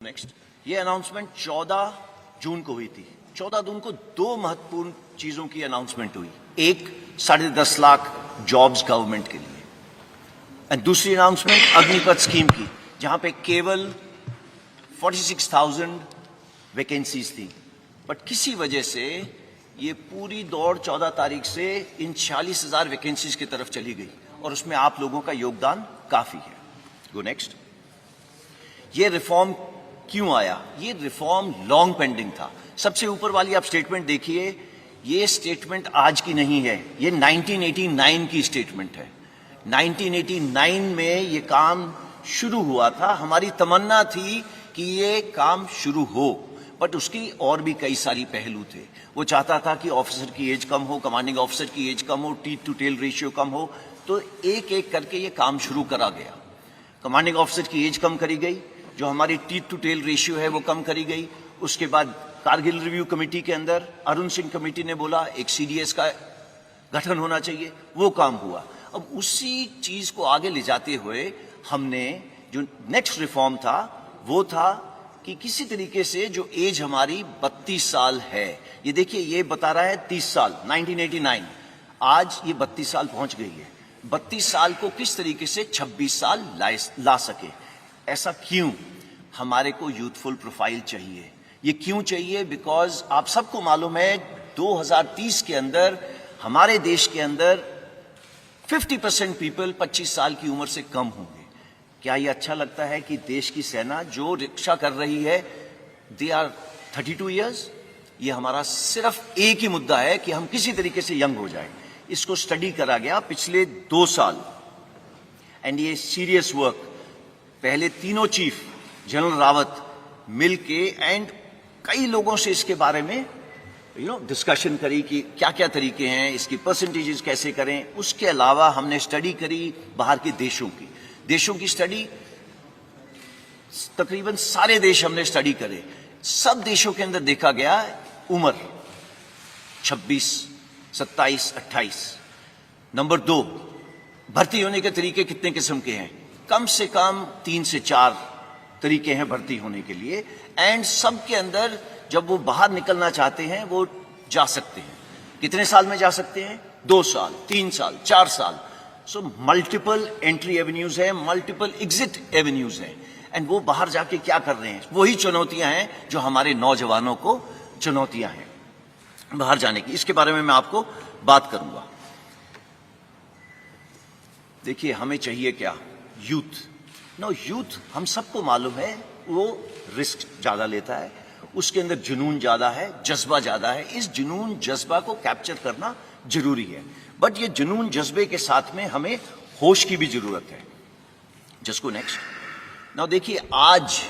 Next, ये announcement 14 जून को हुई थी। 14 जून को दो महत्वपूर्ण चीजों की अनाउंसमेंट हुई। एक 10.5 लाख जॉब्स गवर्नमेंट के लिए, और दूसरी अनाउंसमेंट अग्निपथ स्कीम की, जहां पे केवल 46,000 वैकेंसीज थी। बट किसी वजह से ये पूरी दौड़ 14 तारीख से इन 46,000 वैकेंसीज की तरफ चली गई, और उसमें आप लोगों का योगदान काफी है। Go next. ये रिफॉर्म क्यों आया? ये रिफॉर्म लॉन्ग पेंडिंग था। सबसे ऊपर वाली आप स्टेटमेंट देखिए, ये स्टेटमेंट आज की नहीं है, ये 1989 की स्टेटमेंट है। 1989 में ये काम शुरू हुआ था। हमारी तमन्ना थी कि ये काम शुरू हो, बट उसकी और भी कई सारी पहलू थे। वो चाहता था कि ऑफिसर की एज कम हो, कमांडिंग ऑफिसर की एज कम हो, टीथ टू टेल रेशियो कम हो, तो एक एक करके ये काम शुरू करा गया। कमांडिंग ऑफिसर की एज कम करी गई, जो हमारी टीथ टू टेल रेशियो है वो कम करी गई। उसके बाद कारगिल रिव्यू कमेटी के अंदर अरुण सिंह कमेटी ने बोला एक सीडीएस का गठन होना चाहिए, वो काम हुआ। अब उसी चीज को आगे ले जाते हुए हमने जो नेक्स्ट रिफॉर्म था वो था कि किसी तरीके से जो एज हमारी 32 साल है, ये देखिए ये बता रहा है 30 साल 1989, आज ये 32 साल पहुंच गई है। 32 साल को किस तरीके से 26 साल ला सके। ऐसा क्यों? हमारे को यूथफुल प्रोफाइल चाहिए। ये क्यों चाहिए? बिकॉज आप सबको मालूम है 2030 के अंदर हमारे देश के अंदर 50% पीपल 25 साल की उम्र से कम होंगे। क्या ये अच्छा लगता है कि देश की सेना जो रक्षा कर रही है दे आर 32 ईयर्स? ये हमारा सिर्फ एक ही मुद्दा है कि हम किसी तरीके से यंग हो जाए। इसको स्टडी करा गया पिछले 2 साल, एंड ये सीरियस वर्क। पहले तीनों चीफ जनरल रावत मिलके एंड कई लोगों से इसके बारे में डिस्कशन करी कि क्या क्या तरीके हैं, इसकी परसेंटेजेस कैसे करें। उसके अलावा हमने स्टडी करी बाहर के देशों की स्टडी। तकरीबन सारे देश हमने स्टडी करे। सब देशों के अंदर देखा गया उम्र 26, 27, 28। नंबर 2, भर्ती होने के तरीके कितने किस्म के हैं? कम से कम 3 से 4 तरीके हैं भर्ती होने के लिए, एंड सबके अंदर जब वो बाहर निकलना चाहते हैं वो जा सकते हैं। कितने साल में जा सकते हैं? 2 साल, 3 साल, 4 साल। सो मल्टीपल एंट्री एवेन्यूज हैं, मल्टीपल एग्जिट एवेन्यूज हैं, एंड वो बाहर जाके क्या कर रहे हैं? वही चुनौतियां हैं जो हमारे नौजवानों को चुनौतियां हैं बाहर जाने की। इसके बारे में मैं आपको बात करूंगा। देखिए हमें चाहिए क्या? यूथ। यूथ हम सबको मालूम है वो रिस्क ज्यादा लेता है, उसके अंदर जुनून ज्यादा है, जज्बा ज्यादा है। इस जुनून जज्बा को कैप्चर करना जरूरी है, बट ये जुनून जज्बे के साथ में हमें होश की भी जरूरत है। जिसको नेक्स्ट। नाउ देखिए, आज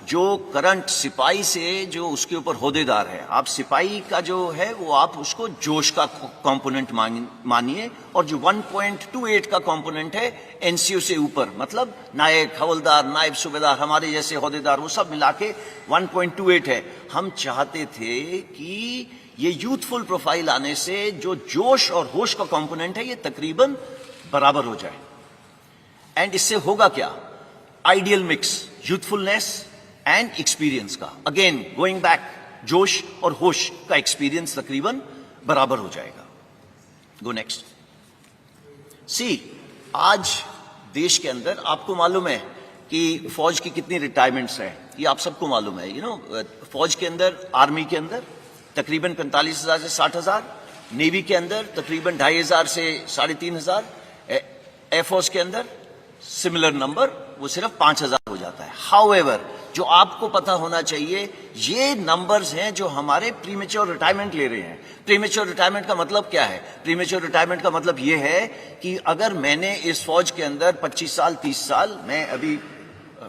जो करंट सिपाही से जो उसके ऊपर होदेदार है, आप सिपाही का जो है वो आप उसको जोश का कंपोनेंट मानिए, और जो 1.28 का कंपोनेंट है एनसीओ से ऊपर, मतलब नायक, हवलदार, नायब सूबेदार, हमारे जैसे होदेदार, वो सब मिला के 1.28 है। हम चाहते थे कि ये यूथफुल प्रोफाइल आने से जो जोश और होश का कंपोनेंट है ये तकरीबन बराबर हो जाए। एंड इससे होगा क्या? Ideal mix, youthfulness and experience का। अगेन गोइंग बैक, जोश और होश का एक्सपीरियंस तकरीबन बराबर हो जाएगा। गो नेक्स्ट। सी, आज देश के अंदर आपको मालूम है कि फौज की कितनी रिटायरमेंट्स हैं, ये आप सबको मालूम है। फौज के अंदर, आर्मी के अंदर तकरीबन 45,000 से 60,000, नेवी के अंदर तकरीबन 2,500 से 3,500, एयरफोर्स के अंदर सिमिलर नंबर, वो सिर्फ 5,000 हो जाता है। हाउएवर, जो आपको पता होना चाहिए, ये नंबर्स हैं जो हमारे प्रीमेच्योर रिटायरमेंट ले रहे हैं। प्रीमेच्योर रिटायरमेंट का मतलब क्या है? प्रीमेच्योर रिटायरमेंट का मतलब ये है कि अगर मैंने इस फौज के अंदर 25 साल, 30 साल, मैं अभी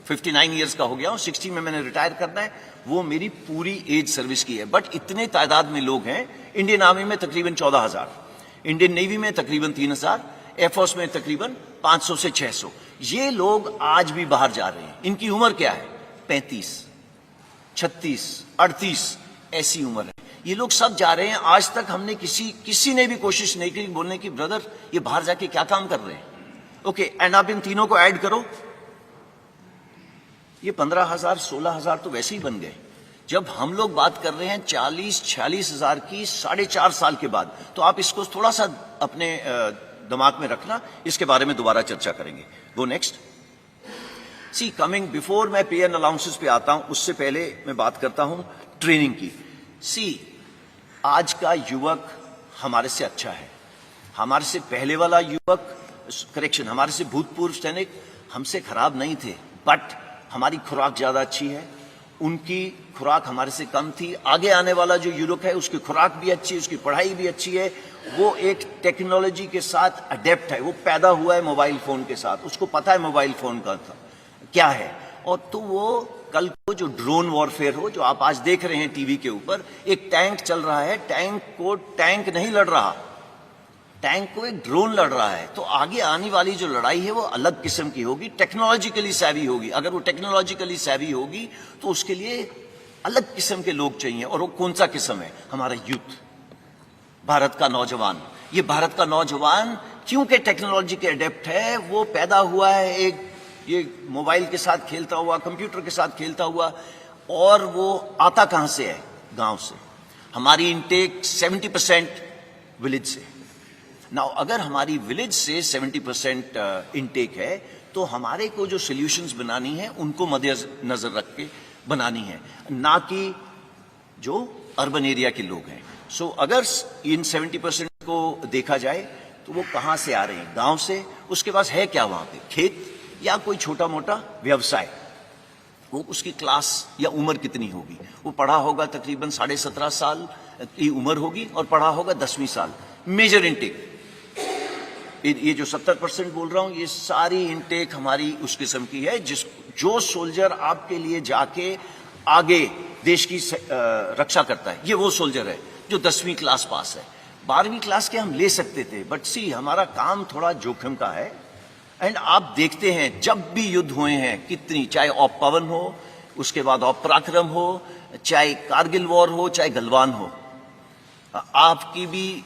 59 ईयर्स का हो गया हूं, 60 में मैंने रिटायर करना है, वो मेरी पूरी एज सर्विस की है। बट इतने तादाद में लोग हैं। इंडियन आर्मी में तकरीबन 14,000, इंडियन नेवी में तकरीबन 3,000, एयरफोर्स में तकरीबन 500 से 600। ये लोग आज भी बाहर जा रहे हैं। इनकी उम्र क्या है? 35, 36, 38 ऐसी उम्र है। ये लोग सब जा रहे हैं। आज तक हमने किसी ने भी कोशिश नहीं की बोलने की, ब्रदर ये बाहर जाके क्या काम कर रहे हैं? ओके, एंड आप इन तीनों को ऐड करो, ये 15,000 16,000 तो वैसे ही बन गए। जब हम लोग बात कर रहे हैं 40-46 हजार की 4.5 साल के बाद, तो आप इसको थोड़ा सा अपने दिमाग में रखना, इसके बारे में दोबारा चर्चा करेंगे। Go next. See coming before मैं पे एंड अलाउंसेस पे आता हूं, उससे पहले मैं बात करता हूं ट्रेनिंग की। सी आज का युवक हमारे से अच्छा है। हमारे से पहले वाला युवक, करेक्शन, हमारे से भूतपूर्व सैनिक हमसे खराब नहीं थे, बट हमारी खुराक ज्यादा अच्छी है, उनकी खुराक हमारे से कम थी। आगे आने वाला जो युवक है उसकी खुराक भी अच्छी है, उसकी पढ़ाई भी अच्छी है, वो एक टेक्नोलॉजी के साथ अडेप्ट है, वो पैदा हुआ है मोबाइल फोन के साथ, उसको पता है मोबाइल फोन का क्या है। और तो वो कल को जो ड्रोन वॉरफेयर हो, जो आप आज देख रहे हैं टीवी के ऊपर, एक टैंक चल रहा है, टैंक को टैंक नहीं लड़ रहा, टैंक को एक ड्रोन लड़ रहा है। तो आगे आने वाली जो लड़ाई है वो अलग किस्म की होगी, टेक्नोलॉजिकली सैवी होगी। अगर वो टेक्नोलॉजिकली सैवी होगी तो उसके लिए अलग किस्म के लोग चाहिए। और वो कौन सा किस्म है? हमारा यूथ, भारत का नौजवान। ये भारत का नौजवान क्योंकि टेक्नोलॉजी के अडेप्ट है, वो पैदा हुआ है एक ये मोबाइल के साथ खेलता हुआ, कंप्यूटर के साथ खेलता हुआ, और वो आता कहां से है? गांव से। हमारी इनटेक 70% विलेज से। नाउ अगर हमारी विलेज से 70% इनटेक है, तो हमारे को जो सॉल्यूशंस बनानी है उनको मद्देनजर रख के बनानी है, ना कि जो अर्बन एरिया के लोग हैं। सो अगर इन 70% को देखा जाए तो वो कहां से आ रहे हैं? गांव से। उसके पास है क्या वहां पे? खेत या कोई छोटा मोटा व्यवसाय। वो उसकी क्लास या उम्र कितनी होगी? वो पढ़ा होगा तकरीबन 17.5 साल की उम्र होगी और पढ़ा होगा 10वीं साल। मेजर इनटेक, ये जो 70% बोल रहा हूं, ये सारी इनटेक हमारी उस किस्म की है जो सोल्जर आपके लिए जाके आगे देश की रक्षा करता है, ये वो सोल्जर है जो 10वीं क्लास पास है। 12वीं क्लास के हम ले सकते थे, बट सी हमारा काम थोड़ा जोखिम का है। एंड आप देखते हैं जब भी युद्ध हुए हैं कितनी, चाहे ऑप पवन हो, उसके बाद ऑप पराक्रम हो, चाहे कारगिल वॉर हो, चाहे गलवान हो, आपकी भी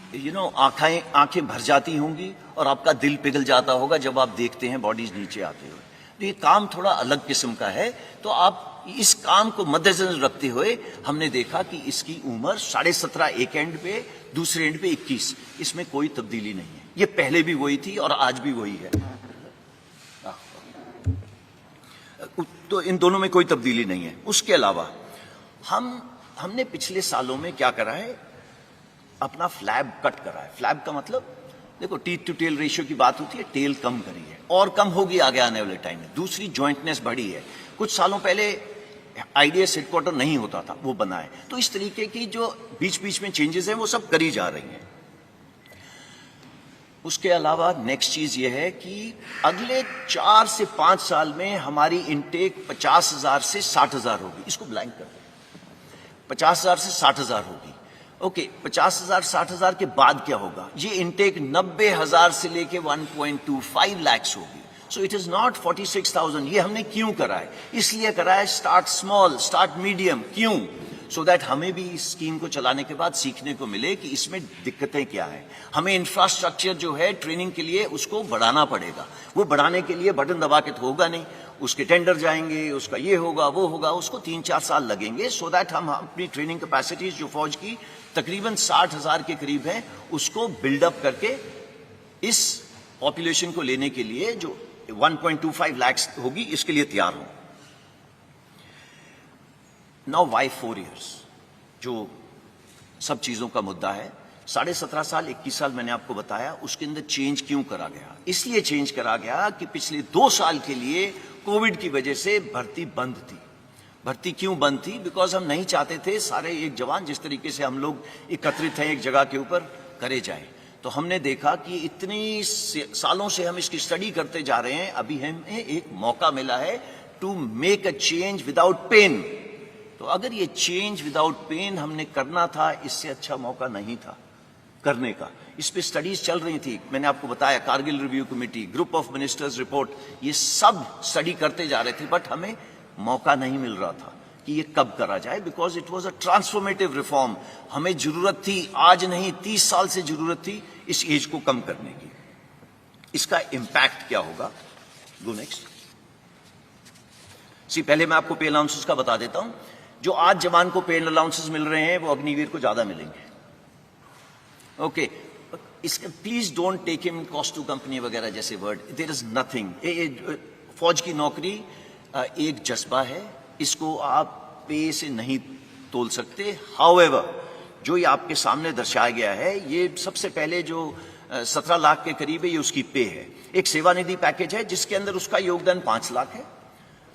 आंखें भर जाती होंगी और आपका दिल पिघल जाता होगा जब आप देखते हैं बॉडीज नीचे आते हुए। तो ये काम थोड़ा अलग किस्म का है। तो आप इस काम को मद्देनजर रखते हुए हमने देखा कि इसकी उम्र 17.5 एक एंड पे, दूसरे एंड पे 21। इसमें कोई तब्दीली नहीं है। ये पहले भी वही थी और आज भी वही है। तो इन दोनों में कोई तब्दीली नहीं है। उसके अलावा हमने पिछले सालों में क्या करा है? अपना फ्लैब कट करा है। फ्लैब का मतलब, देखो, टीथ टू टेल रेशियो की बात होती है, टेल कम करी है और कम होगी आगे आने वाले टाइम में। दूसरी, जॉइंटनेस बढ़ी है। कुछ सालों पहले आईडीएस हेडक्वार्टर नहीं होता था, वो बना है। तो इस तरीके की जो बीच बीच में चेंजेस हैं वो सब करी जा रही हैं। उसके अलावा नेक्स्ट चीज ये है कि अगले 4 से 5 साल में हमारी इनटेक 50,000 से 60,000 होगी। इसको ब्लैंक कर दें, 50,000 से 60,000 होगी। ओके, 50,000 60,000 के बाद क्या होगा? ये इनटेक 90,000 से लेके 1.25 लाख होगी। सो इट इज नॉट 46,000। ये हमने क्यों करा है? इसलिए करा है स्टार्ट स्मॉल, स्टार्ट मीडियम। क्यों? सो दैट हमें भी इस स्कीम को चलाने के बाद सीखने को मिले कि इसमें दिक्कतें क्या हैं। हमें इंफ्रास्ट्रक्चर जो है ट्रेनिंग के लिए उसको बढ़ाना पड़ेगा। वो बढ़ाने के लिए बटन दबा के तो होगा नहीं, उसके टेंडर जाएंगे, उसका ये होगा वो होगा, उसको 3-4 साल लगेंगे। सो दैट हम अपनी ट्रेनिंग कैपेसिटीज जो फौज की तकरीबन 60,000 के करीब है, उसको बिल्डअप करके इस पॉपुलेशन को लेने के लिए जो 1.25 लाख होगी, इसके लिए तैयार हो। नाउ वाई 4 years, जो सब चीजों का मुद्दा है। 17.5 साल 21 साल मैंने आपको बताया, उसके अंदर चेंज क्यों करा गया? इसलिए चेंज करा गया कि पिछले 2 साल के लिए कोविड की वजह से भर्ती बंद थी। भर्ती क्यों बंद थी? बिकॉज हम नहीं चाहते थे सारे एक जवान जिस तरीके से हम लोग एकत्रित हैं एक जगह के ऊपर करे जाए। तो हमने देखा कि इतनी सालों से हम इसकी स्टडी करते जा रहे हैं, अभी हमें एक मौका मिला है to make a change without pain. तो अगर ये चेंज विदाउट पेन हमने करना था, इससे अच्छा मौका नहीं था करने का। इस पे स्टडीज चल रही थी, मैंने आपको बताया, Kargil review committee, group of ministers report, ये सब स्टडी करते जा रहे थे, बट हमें मौका नहीं मिल रहा था कि ये कब करा जाए। Because it was a transformative reform. हमें जरूरत थी, आज नहीं 30 साल से जरूरत थी इस एज को कम करने की। इसका इंपैक्ट क्या होगा? Go next. पहले मैं आपको पे अलाउंसेस का बता देता हूं। जो आज जवान को पे अलाउंसेस मिल रहे हैं वो अग्निवीर को ज्यादा मिलेंगे। ओके, इसका please don't take him cost to company वगैरह जैसे वर्ड, देयर इज नथिंग। फौज की नौकरी एक जज्बा है, इसको आप पे से नहीं तोल सकते। हाउएवर, जो ये आपके सामने दर्शाया गया है, ये सबसे पहले जो 17 लाख के करीब है, ये उसकी पे है। एक सेवानिधि पैकेज है जिसके अंदर उसका योगदान 5 लाख है,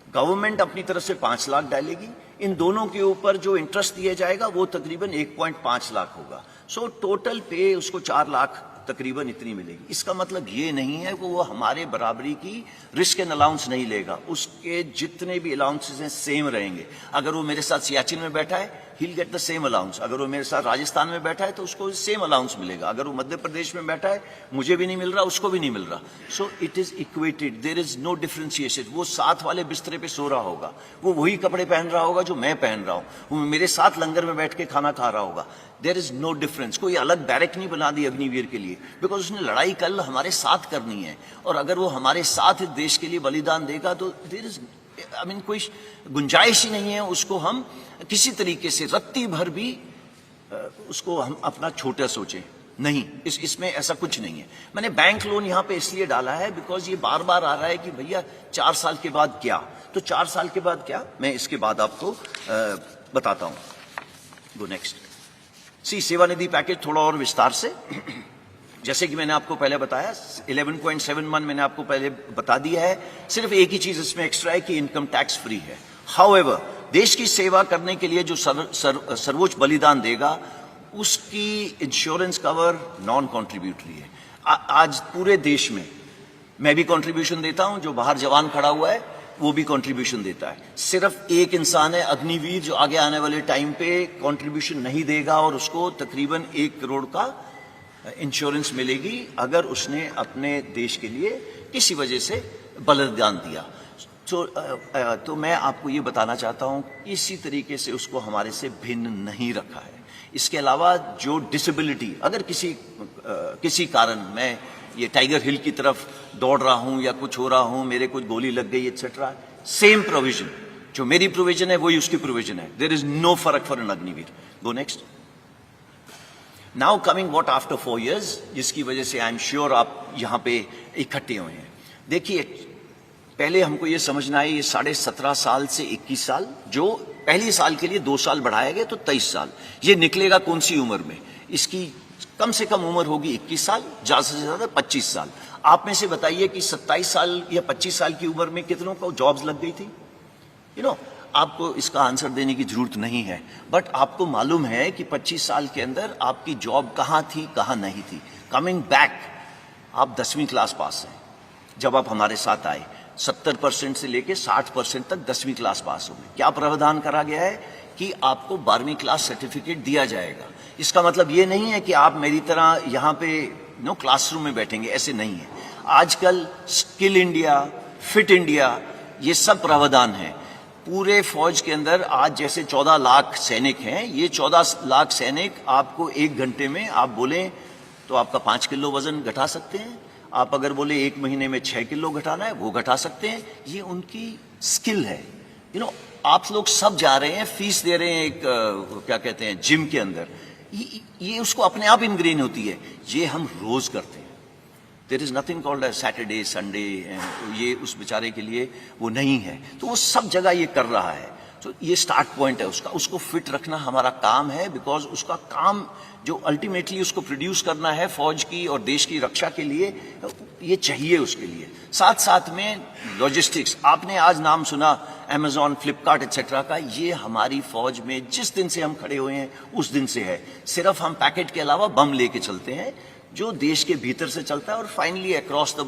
गवर्नमेंट अपनी तरफ से 5 लाख डालेगी, इन दोनों के ऊपर जो इंटरेस्ट दिया जाएगा वो तकरीबन 1.5 लाख होगा। सो टोटल पे उसको 4 लाख तकरीबन इतनी मिलेगी। इसका मतलब ये नहीं है कि वो हमारे बराबरी की रिस्क एंड अलाउंस नहीं लेगा, उसके जितने भी अलाउंसेस हैं सेम रहेंगे। अगर वो मेरे साथ सियाचिन में बैठा है, he'll get the same allowance। अगर वो मेरे साथ राजस्थान में बैठा है तो उसको सेम अलाउंस मिलेगा। अगर वो मध्य प्रदेश में बैठा है, मुझे भी नहीं मिल रहा, उसको भी नहीं मिल रहा। So it is equated, there is no differentiation. वो साथ वाले बिस्तरे पे सो रहा होगा, वो वही कपड़े पहन रहा होगा जो मैं पहन रहा हूं, वो मेरे साथ लंगर में बैठ के खाना खा रहा होगा। There is no difference. कोई अलग बैरक नहीं बना दी अग्निवीर के लिए, बिकॉज उसने लड़ाई कल हमारे साथ करनी है, और अगर वो हमारे साथ देश के लिए बलिदान देगा तो देयर इज कोई गुंजाइश ही नहीं है उसको हम किसी तरीके से रत्ती भर भी उसको हम अपना छोटा सोचें। नहीं, इसमें ऐसा कुछ नहीं है। मैंने बैंक लोन यहां पे इसलिए डाला है बिकॉज ये बार बार आ रहा है कि भैया 4 साल के बाद क्या, तो 4 साल के बाद क्या, मैं इसके बाद आपको बताता हूं। Go next. सेवानिधि पैकेज थोड़ा और विस्तार से, जैसे कि मैंने आपको पहले बताया 11.71 मैंने आपको पहले बता दिया है। सिर्फ एक ही चीज इसमें एक्स्ट्रा है कि इनकम टैक्स फ्री है। हाउएवर, देश की सेवा करने के लिए जो सर्वोच्च बलिदान देगा उसकी इंश्योरेंस कवर नॉन कॉन्ट्रीब्यूटरी है। आज पूरे देश में मैं भी कंट्रीब्यूशन देता हूं, जो बाहर जवान खड़ा हुआ है वो भी कंट्रीब्यूशन देता है। सिर्फ एक इंसान है अग्निवीर जो आगे आने वाले टाइम पे कंट्रीब्यूशन नहीं देगा, और उसको तकरीबन 1 करोड़ का इंश्योरेंस मिलेगी अगर उसने अपने देश के लिए किसी वजह से बलिदान दिया। तो मैं आपको ये बताना चाहता हूं कि इसी तरीके से उसको हमारे से भिन्न नहीं रखा है। इसके अलावा जो डिसेबिलिटी, अगर किसी कारण मैं ये टाइगर हिल की तरफ दौड़ रहा हूं या कुछ हो रहा हूं, मेरे कुछ गोली लग गई एक्सेट्रा, सेम प्रोविजन, जो मेरी प्रोविजन है वही उसकी प्रोविजन है। देयर इज नो फर्क for an Agniveer. Go next. Now coming what after 4 years, जिसकी वजह से आई एम श्योर आप यहां पे इकट्ठे हुए हैं। देखिए, पहले हमको ये समझना है, ये 17.5 साल से 21 साल, जो पहली साल के लिए 2 साल बढ़ाया गया तो 23 साल, ये निकलेगा कौन सी उम्र में? इसकी कम से कम उम्र होगी 21 साल, ज्यादा से ज्यादा 25 साल। आप में से बताइए कि 27 साल या 25 साल की उम्र में कितनों को जॉब्स लग गई थी? आपको इसका आंसर देने की जरूरत नहीं है, बट आपको मालूम है कि 25 साल के अंदर आपकी जॉब कहां थी, कहां नहीं थी। कमिंग बैक, आप 10वीं क्लास पास हैं जब आप हमारे साथ आए, 70% से लेके 60% तक 10वीं क्लास पास हो गए। क्या प्रावधान करा गया है कि आपको 12वीं क्लास सर्टिफिकेट दिया जाएगा। इसका मतलब ये नहीं है कि आप मेरी तरह यहाँ पे क्लासरूम में बैठेंगे, ऐसे नहीं है। आजकल स्किल इंडिया, फिट इंडिया, ये सब प्रावधान है। पूरे फौज के अंदर आज जैसे 14 लाख सैनिक हैं, ये 14 लाख सैनिक आपको 1 घंटे में आप बोलें तो आपका 5 किलो वजन घटा सकते हैं। आप अगर बोले 1 महीने में 6 किलो घटाना है, वो घटा सकते हैं। ये उनकी स्किल है। आप लोग सब जा रहे हैं, फीस दे रहे हैं एक क्या कहते हैं जिम के अंदर, ये उसको अपने आप इनग्रेन होती है। ये हम रोज करते हैं। There is nothing called Saturday Sunday, ये उस बेचारे के लिए वो नहीं है। तो वो सब जगह ये कर रहा है। तो ये स्टार्ट पॉइंट है उसका, उसको फिट रखना हमारा काम है, बिकॉज उसका काम जो अल्टीमेटली उसको प्रोड्यूस करना है फौज की और देश की रक्षा के लिए, ये चाहिए उसके लिए। साथ साथ में लॉजिस्टिक्स, आपने आज नाम सुना अमेजॉन, फ्लिपकार्ट एक्सेट्रा का, ये हमारी फौज में जिस दिन से हम खड़े हुए हैं उस दिन से है। सिर्फ हम पैकेट के अलावा बम लेके चलते हैं जो देश के भीतर से चलता है और finally across the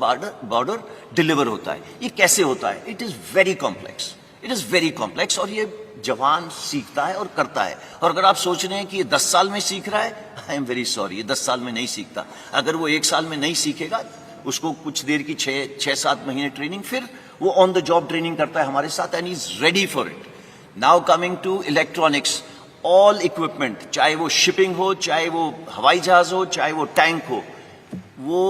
border deliver होता है। ये कैसे होता है? It is very complex, it is very complex, और ये जवान सीखता है और करता है। और अगर आप सोच रहे हैं कि ये 10 साल में सीख रहा है, आई एम वेरी सॉरी, ये 10 साल में नहीं सीखता। अगर वो 1 साल में नहीं सीखेगा, उसको कुछ देर की 6-7 महीने ट्रेनिंग, फिर वो ऑन द जॉब ट्रेनिंग करता है हमारे साथ, and is ready for it. Now coming to electronics, all equipment, चाहे वो शिपिंग हो, चाहे वो हवाई जहाज हो, चाहे वो टैंक हो, वो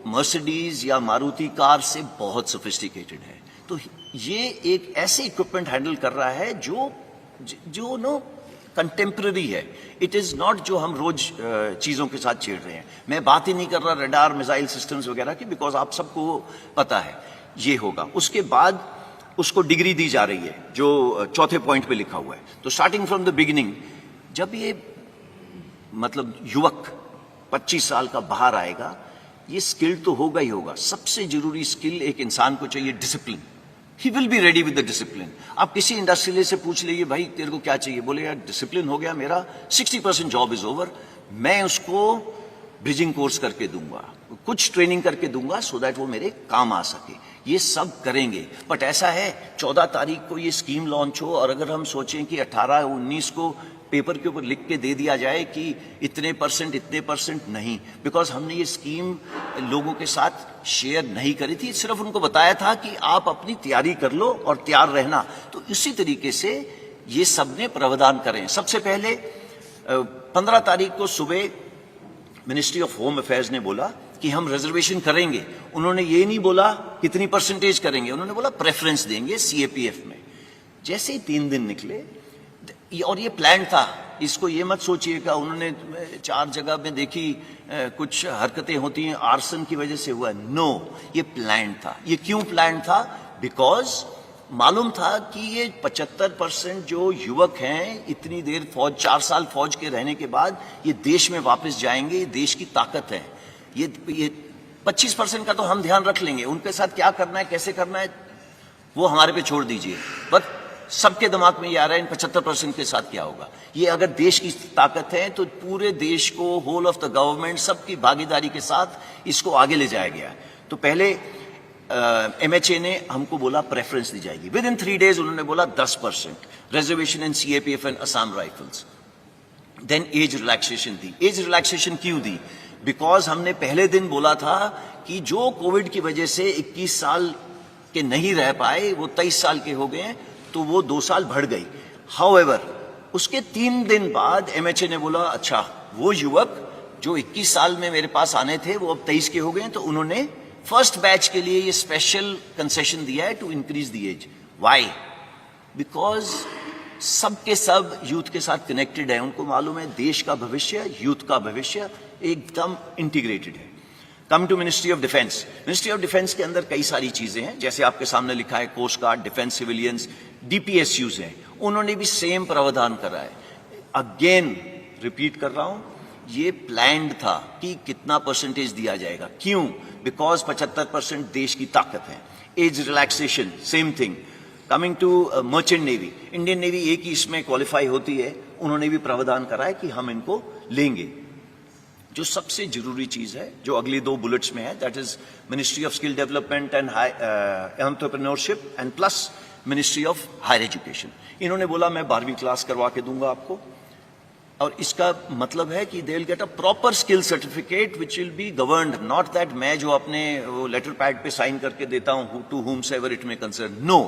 मर्सिडीज या मारुति कार से बहुत सोफिस्टिकेटेड है। तो ये एक ऐसे इक्विपमेंट हैंडल कर रहा है जो नो कंटेम्प्रेरी है। इट इज नॉट जो हम रोज चीजों के साथ छेड़ रहे हैं। मैं बात ही नहीं कर रहा रडार मिसाइल सिस्टम्स वगैरह की, बिकॉज आप सबको पता है ये होगा। उसके बाद उसको डिग्री दी जा रही है जो चौथे पॉइंट पे लिखा हुआ है। तो स्टार्टिंग फ्रॉम द बिगिनिंग, जब ये मतलब युवक 25 साल का बाहर आएगा, ये स्किल तो होगा ही होगा। सबसे जरूरी स्किल एक इंसान को चाहिए discipline. He will be ready with the discipline. आप किसी इंडस्ट्रियलिस्ट से पूछ लीजिए भाई तेरे को क्या चाहिए, बोले यार डिसिप्लिन हो गया मेरा, 60% जॉब इज ओवर, मैं उसको ब्रिजिंग कोर्स करके दूंगा, कुछ ट्रेनिंग करके दूंगा सो दैट वो मेरे काम आ सके। ये सब करेंगे। बट ऐसा है 14 तारीख को ये स्कीम लॉन्च हो और अगर हम सोचें कि 18-19 को पेपर के ऊपर लिख के दे दिया जाए कि इतने परसेंट नहीं, बिकॉज हमने ये स्कीम लोगों के साथ शेयर नहीं करी थी, सिर्फ उनको बताया था कि आप अपनी तैयारी कर लो और तैयार रहना। तो इसी तरीके से ये सब ने प्रावधान करें। सबसे पहले 15 तारीख को सुबह मिनिस्ट्री ऑफ होम अफेयर्स ने बोला कि हम रिजर्वेशन करेंगे। उन्होंने ये नहीं बोला कितनी परसेंटेज करेंगे, उन्होंने बोला प्रेफरेंस देंगे सीएपीएफ में। जैसे ही 3 दिन निकले, और ये प्लान था, इसको ये मत सोचिएगा उन्होंने 4 जगह में देखी कुछ हरकतें होती हैं आर्सन की वजह से हुआ। नो, ये प्लान था। ये क्यों प्लान था? बिकॉज मालूम था कि ये 75% जो युवक हैं इतनी देर फौज, 4 साल फौज के रहने के बाद ये देश में वापस जाएंगे, ये देश की ताकत है। ये 25% का तो हम ध्यान रख लेंगे, उनके साथ क्या करना है कैसे करना है वो हमारे पे छोड़ दीजिए। बट सबके दिमाग में ये आ रहा है इन 75% के साथ क्या होगा। ये अगर देश की ताकत है तो पूरे देश को, होल ऑफ द गवर्नमेंट, सबकी भागीदारी के साथ इसको आगे ले जाया गया। तो पहले एमएचए ने हमको बोला प्रेफरेंस दी जाएगी। विद इन 3 डेज उन्होंने बोला 10% reservation in CAPF and Assam Rifles. Then age relaxation दी। एज रिलैक्सेशन क्यों दी? बिकॉज हमने पहले दिन बोला था कि जो कोविड की वजह से 21 साल के नहीं रह पाए वो 23 साल के हो गए, तो वो 2 साल बढ़ गई। हाउएवर उसके 3 दिन बाद एमएचए ने बोला अच्छा वो युवक जो 21 साल में मेरे पास आने थे वो अब 23 के हो गए, तो उन्होंने फर्स्ट बैच के लिए ये स्पेशल कंसेशन दिया है to increase the age. Why? Because सबके सब यूथ के साथ कनेक्टेड है, उनको मालूम है देश का भविष्य, यूथ का भविष्य एकदम इंटीग्रेटेड है। Come to ministry of defence. Ministry of defence के अंदर कई सारी चीजें हैं, जैसे आपके सामने लिखा है coast guard, defence civilians, DPSUs हैं, उन्होंने भी सेम प्रावधान करा है। अगेन रिपीट कर रहा हूं, ये प्लान्ड था कि कितना परसेंटेज दिया जाएगा। क्यों? बिकॉज 75% देश की ताकत है। Age relaxation same thing. Coming to merchant navy, Indian navy एक ही इसमें क्वालिफाई होती है, उन्होंने भी प्रावधान करा है कि हम इनको लेंगे। जो सबसे जरूरी चीज है जो अगली 2 बुलेट्स में है, that is ministry of skill development and entrepreneurship and plus ministry of higher education. इन्होंने बोला मैं 12वीं क्लास करवा के दूंगा आपको, और इसका मतलब है कि they will get a proper skill certificate which will be governed, not that मैं जो अपने लेटर पैड पे साइन करके देता हूं to whomsoever it may concern. No,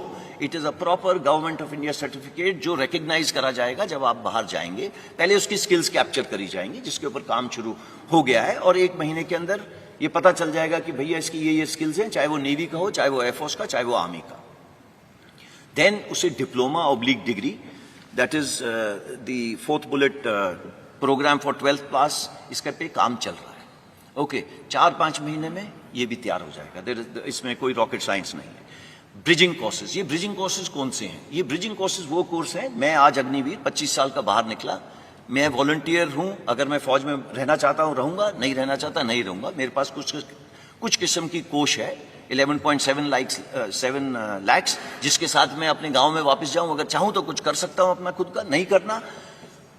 it is a proper government of India certificate जो recognise करा जाएगा जब आप बाहर जाएंगे। पहले उसकी स्किल्स कैप्चर करी जाएंगी, जिसके ऊपर काम शुरू हो गया है, और 1 महीने के अंदर ये पता चल जाएगा कि भैया इसकी ये स्किल्स हैं, चाहे वो नेवी का हो, चाहे वो एयरफोर्स का, चाहे वो आर्मी का। देन उसे diploma oblique degree, that is the 4th bullet programme for 12th pass, इसका पे काम चल रहा है। ओके, 4-5 महीने में ये भी तैयार हो जाएगा। इसमें कोई रॉकेट साइंस नहीं है। ब्रिजिंग कोर्सेज, ये ब्रिजिंग कोर्सेज कौन से हैं? ये ब्रिजिंग कोर्सेज वो कोर्स हैं, मैं आज अग्निवीर 25 साल का बाहर निकला, मैं वॉलंटियर हूं, अगर मैं फौज में रहना चाहता हूं रहूंगा, नहीं रहना चाहता नहीं रहूंगा। मेरे पास कुछ किस्म की कोष है 11.7 लाख, जिसके साथ मैं अपने गांव में वापस जाऊं, अगर चाहूं तो कुछ कर सकता हूं अपना खुद का, नहीं करना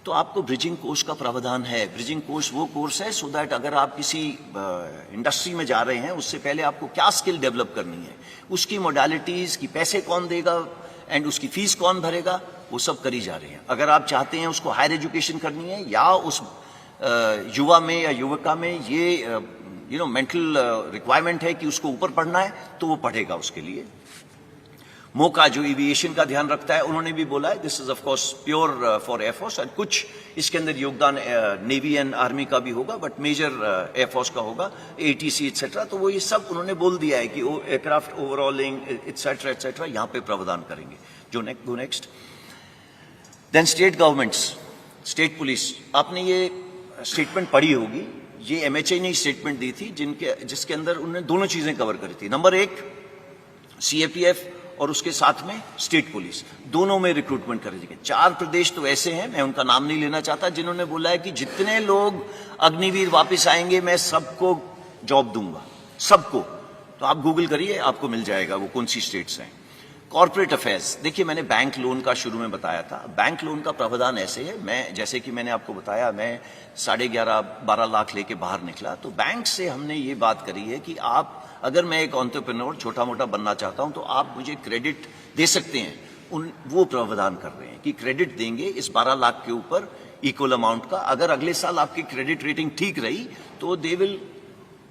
तो आपको ब्रिजिंग कोर्स का प्रावधान है। ब्रिजिंग कोर्स वो कोर्स है सो दैट अगर आप किसी इंडस्ट्री में जा रहे हैं उससे पहले आपको क्या स्किल डेवलप करनी है, उसकी मोडालिटीज की, पैसे कौन देगा एंड उसकी फीस कौन भरेगा, वो सब करी जा रही है। अगर आप चाहते हैं उसको हायर एजुकेशन करनी है या उस युवा में या युवका में ये मेंटल रिक्वायरमेंट है कि उसको ऊपर पढ़ना है, तो वो पढ़ेगा उसके लिए। मोका जो एविएशन का ध्यान रखता है, उन्होंने भी बोला है this is of course pure for air force, और कुछ इसके अंदर योगदान नेवी एंड आर्मी का भी होगा, बट मेजर एयरफोर्स का होगा, एटीसी एक्सेट्रा। तो वो ये सब उन्होंने बोल दिया है कि एयरक्राफ्ट ओवरऑलिंग एक्सेट्रा एक्सेट्रा यहाँ पे प्रावधान करेंगे। जो next then state governments, state police, आपने ये स्टेटमेंट पढ़ी होगी, ये एमएचए ने स्टेटमेंट दी थी जिसके अंदर उन्होंने दोनों चीजें कवर करी थी। नंबर एक, सीएपीएफ और उसके साथ में स्टेट पुलिस, दोनों में रिक्रूटमेंट कर दी गई। 4 प्रदेश तो ऐसे हैं, मैं उनका नाम नहीं लेना चाहता, जिन्होंने बोला है कि जितने लोग अग्निवीर वापस आएंगे मैं सबको जॉब दूंगा, सबको। तो आप गूगल करिए, आपको मिल जाएगा वो कौन सी स्टेट्स हैं। कॉर्पोरेट अफेयर्स, देखिए मैंने बैंक लोन का शुरू में बताया था, बैंक लोन का प्रावधान ऐसे है, मैं जैसे कि मैंने आपको बताया, मैं 11.5-12 लाख लेके बाहर निकला, तो बैंक से हमने ये बात करी है कि आप, अगर मैं एक एंटरप्रेन्योर छोटा मोटा बनना चाहता हूं तो आप मुझे क्रेडिट दे सकते हैं। वो प्रावधान कर रहे हैं कि क्रेडिट देंगे इस 12 लाख के ऊपर इक्वल अमाउंट का। अगर अगले साल आपकी क्रेडिट रेटिंग ठीक रही तो दे विल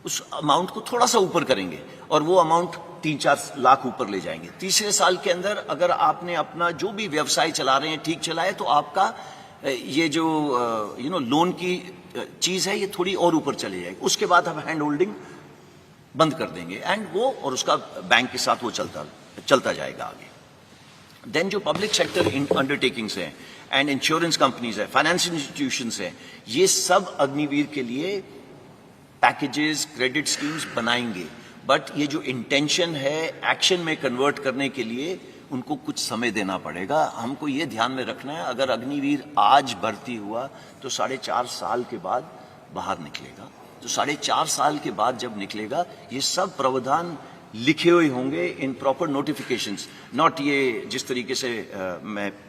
उस अमाउंट को थोड़ा सा ऊपर करेंगे और वो अमाउंट 3-4 लाख ऊपर ले जाएंगे। तीसरे साल के अंदर अगर आपने अपना जो भी व्यवसाय चला रहे हैं ठीक चलाए तो आपका ये जो लोन की चीज है ये थोड़ी और ऊपर चली जाएगी। उसके बाद हम हैंड होल्डिंग बंद कर देंगे एंड वो और उसका बैंक के साथ वो चलता जाएगा आगे। देन जो पब्लिक सेक्टर अंडरटेकिंग्स हैं एंड इंश्योरेंस कंपनीज है, फाइनेंशियल इंस्टीट्यूशंस है, ये सब अग्निवीर के लिए पैकेजेस, क्रेडिट स्कीम्स बनाएंगे। बट ये जो इंटेंशन है एक्शन में कन्वर्ट करने के लिए उनको कुछ समय देना पड़ेगा। हमको ये ध्यान में रखना है, अगर अग्निवीर आज भर्ती हुआ तो 4.5 साल के बाद बाहर निकलेगा। तो 4.5 साल के बाद जब निकलेगा ये सब प्रावधान लिखे हुए होंगे इन प्रॉपर नोटिफिकेशंस, नॉट ये जिस तरीके से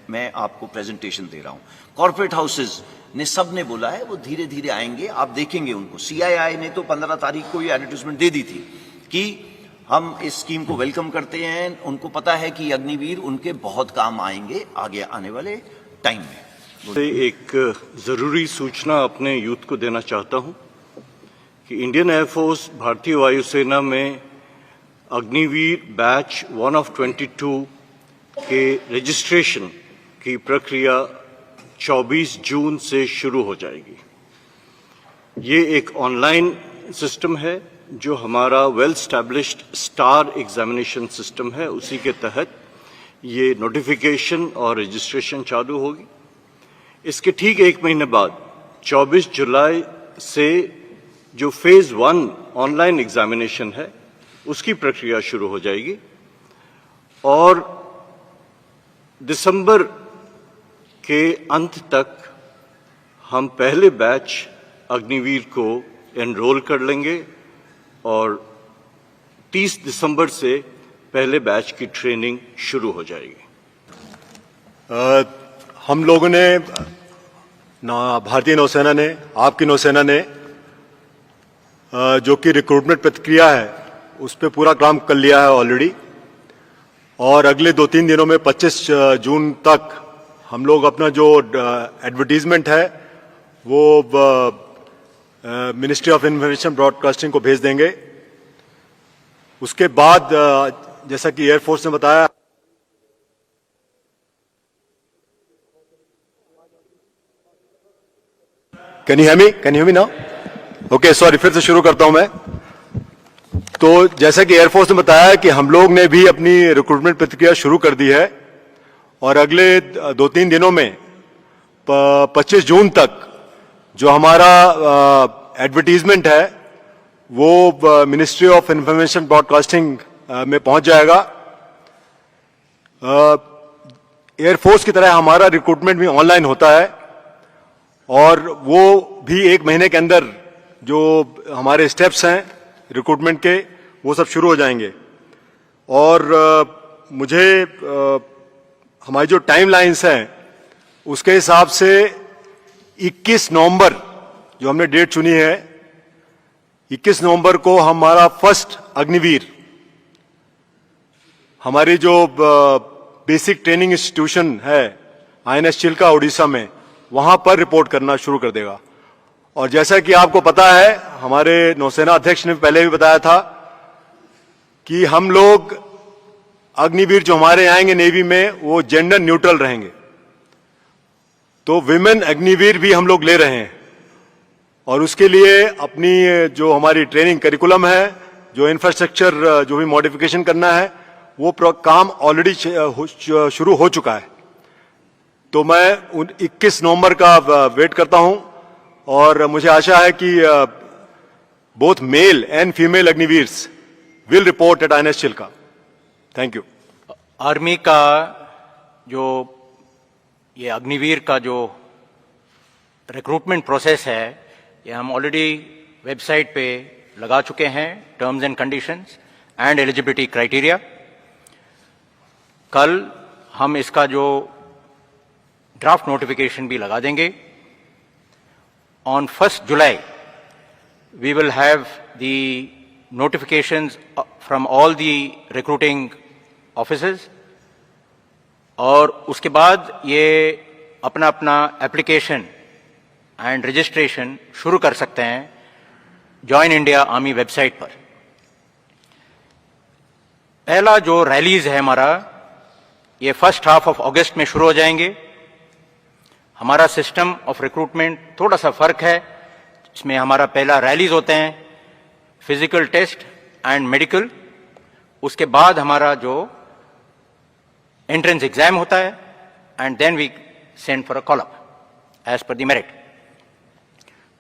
मैं आपको प्रेजेंटेशन दे रहा हूं। कॉर्पोरेट हाउसेज ने सब ने बोला है वो धीरे धीरे आएंगे, आप देखेंगे उनको। सीआईआई ने तो 15 तारीख को ये एडवर्टाइजमेंट दे दी थी कि हम इस स्कीम को वेलकम करते हैं, उनको पता है कि अग्निवीर उनके बहुत काम आएंगे आगे आने वाले टाइम में। एक जरूरी सूचना अपने यूथ को देना चाहता हूं कि इंडियन एयरफोर्स भारतीय वायुसेना में अग्निवीर बैच 1 of 22 के रजिस्ट्रेशन की प्रक्रिया 24 जून से शुरू हो जाएगी। ये एक ऑनलाइन सिस्टम है जो हमारा well established star examination system है, उसी के तहत ये नोटिफिकेशन और रजिस्ट्रेशन चालू होगी। इसके ठीक 1 महीने बाद 24 जुलाई से जो फेज 1 ऑनलाइन एग्जामिनेशन है उसकी प्रक्रिया शुरू हो जाएगी और दिसंबर के अंत तक हम पहले बैच अग्निवीर को एनरोल कर लेंगे और 30 दिसंबर से पहले बैच की ट्रेनिंग शुरू हो जाएगी। हम लोगों ने भारतीय नौसेना ने, आपकी नौसेना ने जो कि रिक्रूटमेंट प्रक्रिया है उस पर पूरा काम कर लिया है ऑलरेडी, और अगले 2-3 दिनों में 25 जून तक हम लोग अपना जो एडवर्टीजमेंट है वो मिनिस्ट्री ऑफ इंफॉर्मेशन ब्रॉडकास्टिंग को भेज देंगे। उसके बाद जैसा कि एयरफोर्स ने बताया, can you hear me now? Okay, sorry, फिर से शुरू करता हूं मैं। तो जैसा कि एयरफोर्स ने बताया कि हम लोग ने भी अपनी रिक्रूटमेंट प्रक्रिया शुरू कर दी है और अगले 2-3 दिनों में 25 जून तक जो हमारा एडवर्टीजमेंट है वो मिनिस्ट्री ऑफ इंफॉर्मेशन ब्रॉडकास्टिंग में पहुंच जाएगा। एयरफोर्स की तरह हमारा रिक्रूटमेंट भी ऑनलाइन होता है और वो भी 1 महीने के अंदर जो हमारे स्टेप्स हैं रिक्रूटमेंट के वो सब शुरू हो जाएंगे। और मुझे हमारी जो टाइम लाइन्स हैं उसके हिसाब से 21 नवंबर जो हमने डेट चुनी है, 21 नवंबर को हमारा फर्स्ट अग्निवीर हमारी जो बेसिक ट्रेनिंग इंस्टीट्यूशन है INS चिल्का उड़ीसा में, वहां पर रिपोर्ट करना शुरू कर देगा। और जैसा कि आपको पता है, हमारे नौसेना अध्यक्ष ने पहले भी बताया था कि हम लोग अग्निवीर जो हमारे आएंगे नेवी में वो जेंडर न्यूट्रल रहेंगे। तो विमेन अग्निवीर भी हम लोग ले रहे हैं और उसके लिए अपनी जो हमारी ट्रेनिंग करिकुलम है, जो इंफ्रास्ट्रक्चर जो भी मॉडिफिकेशन करना है, वो काम ऑलरेडी शुरू हो चुका है। तो मैं 21 नवंबर का वेट करता हूं और मुझे आशा है कि both male and female Agniveers will report at INS Chilka. Thank you. Army का जो ये अग्निवीर का जो रिक्रूटमेंट प्रोसेस है, ये हम ऑलरेडी वेबसाइट पे लगा चुके हैं, terms and conditions and eligibility criteria. कल हम इसका जो ड्राफ्ट नोटिफिकेशन भी लगा देंगे। On 1 July we will have the notifications from all the recruiting offices और उसके बाद ये अपना अपना एप्लीकेशन एंड रजिस्ट्रेशन शुरू कर सकते हैं जॉइन इंडिया आर्मी वेबसाइट पर। पहला जो रैलीज है हमारा, ये फर्स्ट हाफ ऑफ अगस्त में शुरू हो जाएंगे। हमारा सिस्टम ऑफ रिक्रूटमेंट थोड़ा सा फर्क है, इसमें हमारा पहला रैलीज होते हैं, फिजिकल टेस्ट एंड मेडिकल, उसके बाद हमारा जो एंट्रेंस एग्जाम होता है and then we send for a call up as per the merit.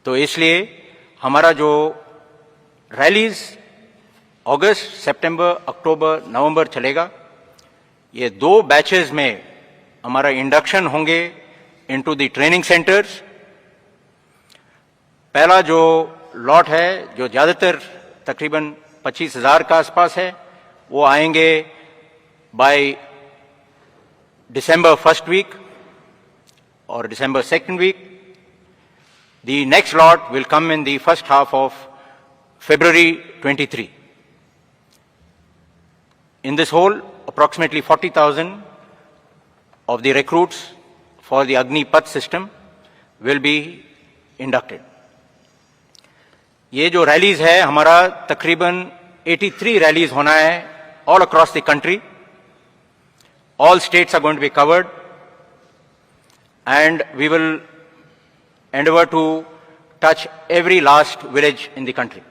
तो इसलिए हमारा जो रैलीज अगस्त, सितंबर, अक्टूबर, नवंबर चलेगा। ये 2 बैचेस में हमारा इंडक्शन होंगे इनटू द ट्रेनिंग सेंटर्स। पहला जो लॉट है, जो ज्यादातर तकरीबन 25,000 का आसपास है, वो आएंगे बाय दिसंबर 1st वीक और December 2nd week. The next lot will come in the first half of February 23। In this whole, approximately 40,000 of the recruits for the Agnipath system will be inducted. ये जो rallies है हमारा तकरीबन 83 rallies होना है all across the country. All states are going to be covered and we will endeavor to touch every last village in the country.